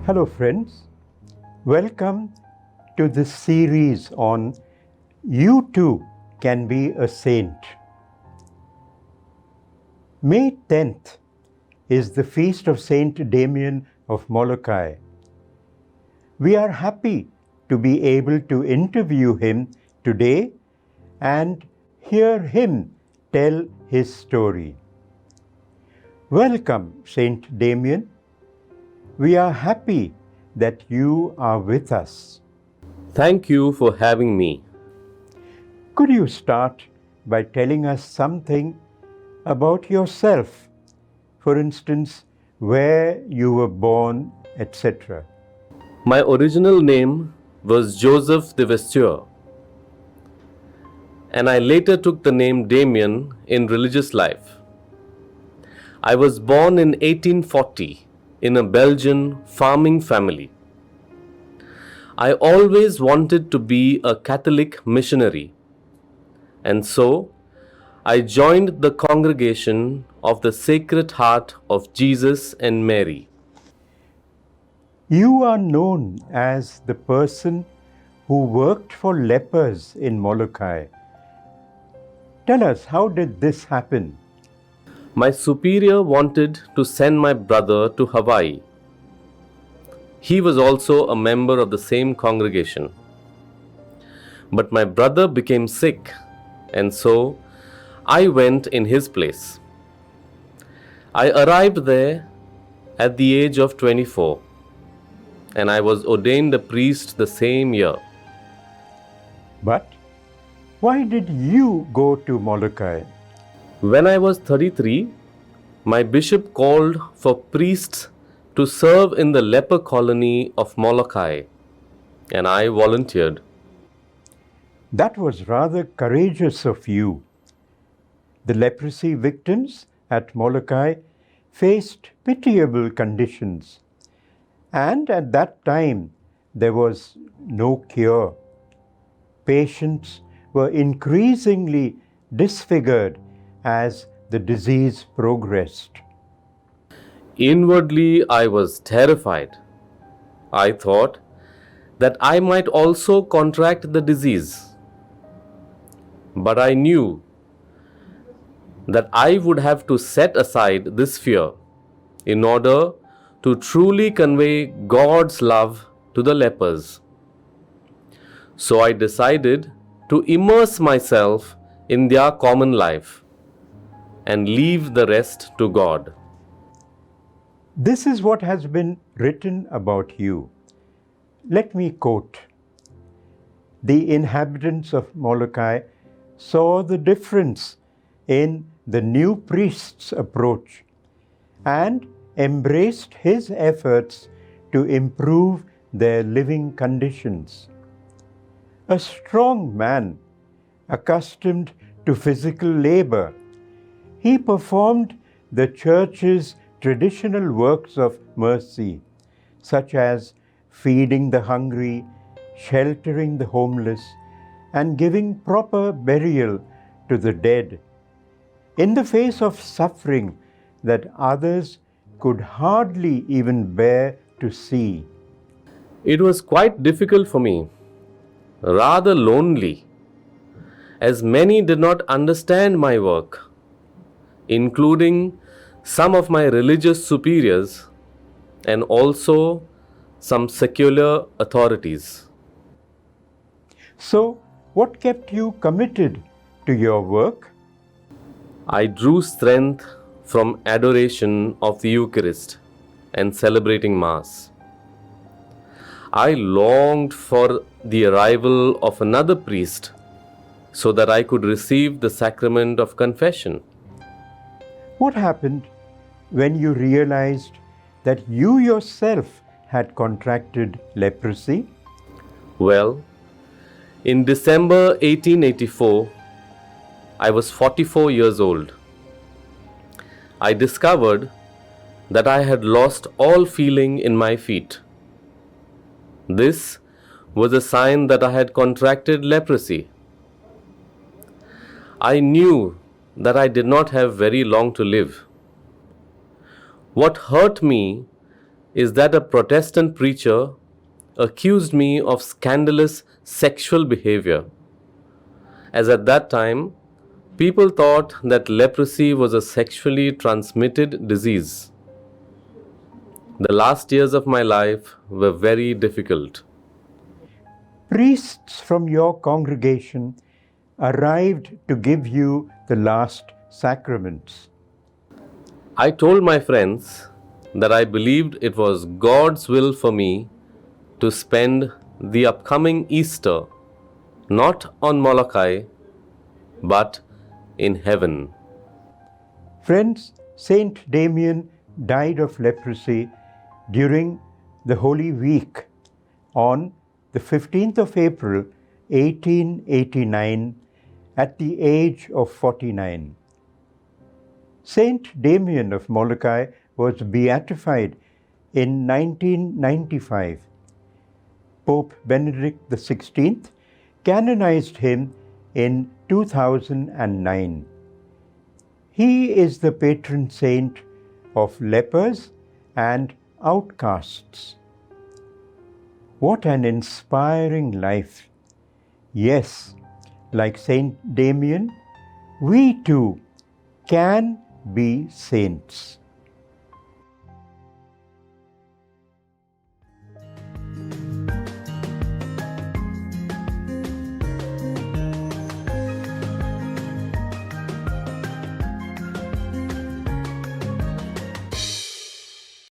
Hello friends, welcome to this series on You Too Can Be a Saint. May 10th is the feast of Saint Damien of Molokai. We are happy to be able to interview him today and hear him tell his story. Welcome, Saint Damien. We are happy that you are with us. Thank you for having me. Could you start by telling us something about yourself? For instance, where you were born, etc. My original name was Joseph de Vesture, and I later took the name Damien in religious life. I was born in 1840 in a Belgian farming family. I always wanted to be a Catholic missionary, and so I joined the congregation of the Sacred Heart of Jesus and Mary. You are known as the person who worked for lepers in Molokai. Tell us, how did this happen? My superior wanted to send my brother to Hawaii. He was also a member of the same congregation. But my brother became sick, and so I went in his place. I arrived there at the age of 24, and I was ordained a priest the same year. But why did you go to Molokai? When I was 33, my bishop called for priests to serve in the leper colony of Molokai, and I volunteered. That was rather courageous of you. The leprosy victims at Molokai faced pitiable conditions, and at that time there was no cure. Patients were increasingly disfigured as the disease progressed. Inwardly, I was terrified. I thought that I might also contract the disease. But I knew that I would have to set aside this fear in order to truly convey God's love to the lepers. So I decided to immerse myself in their common life and leave the rest to God. This is what has been written about you. Let me quote. The inhabitants of Molokai saw the difference in the new priest's approach and embraced his efforts to improve their living conditions. A strong man, accustomed to physical labor, he performed the church's traditional works of mercy, such as feeding the hungry, sheltering the homeless, and giving proper burial to the dead, in the face of suffering that others could hardly even bear to see. It was quite difficult for me, rather lonely, as many did not understand my work, including some of my religious superiors and also some secular authorities. So, what kept you committed to your work? I drew strength from adoration of the Eucharist and celebrating Mass. I longed for the arrival of another priest so that I could receive the sacrament of confession. What happened when you realized that you yourself had contracted leprosy? Well, in December 1884, I was 44 years old. I discovered that I had lost all feeling in my feet. This was a sign that I had contracted leprosy. I knew that I did not have very long to live. What hurt me is that a Protestant preacher accused me of scandalous sexual behavior, as at that time people thought that leprosy was a sexually transmitted disease. The last years of my life were very difficult. Priests from your congregation arrived to give you the last sacraments. I told my friends that I believed it was God's will for me to spend the upcoming Easter not on Molokai but in heaven. Friends, Saint Damien died of leprosy during the Holy Week on the 15th of April 1889 at the age of 49. Saint Damien of Molokai was beatified in 1995. Pope Benedict XVI canonized him in 2009. He is the patron saint of lepers and outcasts. What an inspiring life! Yes, like Saint Damien, we too can be saints.